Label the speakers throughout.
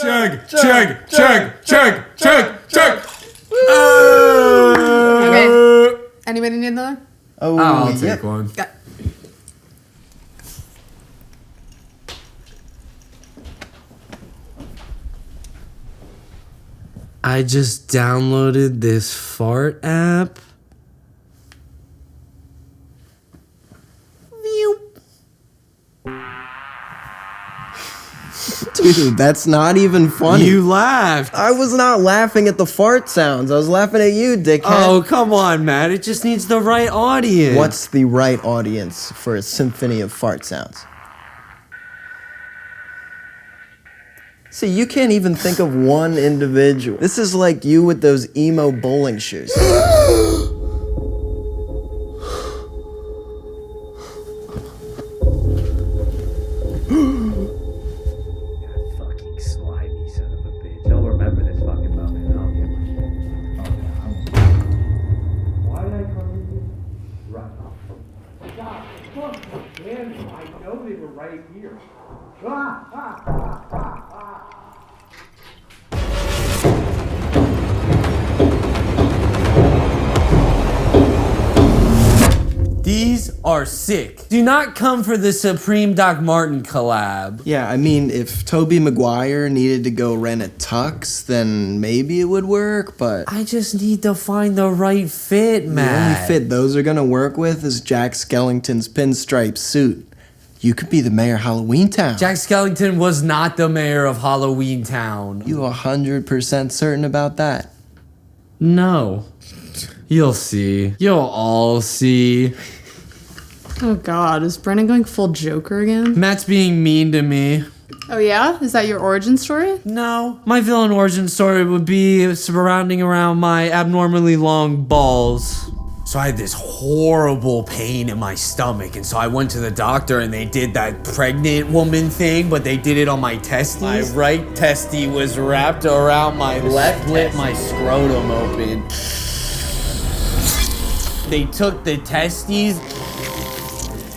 Speaker 1: Chug, chug, chug, chug, chug, chug.
Speaker 2: Okay. Anybody need another?
Speaker 3: Oh,
Speaker 1: I'll take one.
Speaker 2: Yeah.
Speaker 4: I just downloaded this fart app.
Speaker 3: Dude, that's not even funny.
Speaker 4: You laughed.
Speaker 3: I was not laughing at the fart sounds. I was laughing at you, dickhead.
Speaker 4: Oh, come on, Matt. It just needs the right audience.
Speaker 3: What's the right audience for a symphony of fart sounds? See, you can't even think of one individual. This is like you with those emo bowling shoes.
Speaker 5: Fucking slimy son of a bitch. I'll remember this fucking moment. I'll get my shit. Why did I come in here? Right off. God, fuck, man. I know they were right here.
Speaker 4: These are sick. Do not come for the Supreme Doc Martin collab.
Speaker 3: Yeah, I mean, if Tobey Maguire needed to go rent a tux, then maybe it would work, but
Speaker 4: I just need to find the right fit,
Speaker 3: the only
Speaker 4: Matt.
Speaker 3: fit those are gonna work with is Jack Skellington's pinstripe suit. You could be the mayor of Halloween Town.
Speaker 4: Jack Skellington was not the mayor of Halloween Town.
Speaker 3: You 100% certain about that?
Speaker 4: No. You'll see. You'll all see.
Speaker 2: Oh God, is Brennan going full Joker again?
Speaker 4: Matt's being mean to me.
Speaker 2: Oh yeah? Is that your origin story?
Speaker 4: No. My villain origin story would be surrounding around my abnormally long balls. So I had this horrible pain in my stomach, and so I went to the doctor and they did that pregnant woman thing, but they did it on my testes. My right testy was wrapped around my left, split my scrotum open. They took the testes,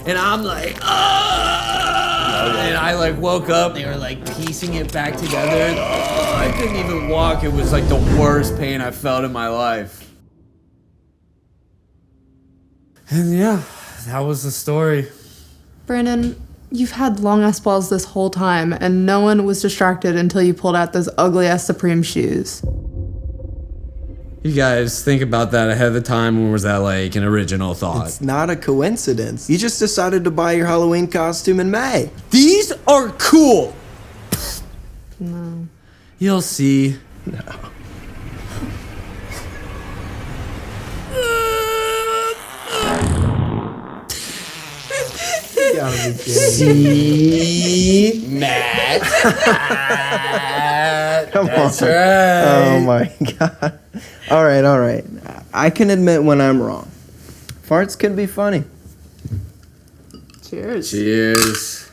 Speaker 4: and I'm like, ah! And I like woke up, they were like piecing it back together. And, I couldn't even walk. It was like the worst pain I felt in my life. And yeah, that was the story.
Speaker 2: Brandon, you've had long ass balls this whole time, and no one was distracted until you pulled out those ugly ass Supreme shoes.
Speaker 4: You guys think about that ahead of the time, or was that like an original thought?
Speaker 3: It's not a coincidence. You just decided to buy your Halloween costume in May.
Speaker 4: These are cool!
Speaker 2: No.
Speaker 4: You'll see.
Speaker 3: No.
Speaker 4: See, Matt.
Speaker 3: Come
Speaker 4: That's
Speaker 3: on.
Speaker 4: right.
Speaker 3: Oh my God. All right. I can admit when I'm wrong. Farts can be funny.
Speaker 2: Cheers.
Speaker 4: Cheers.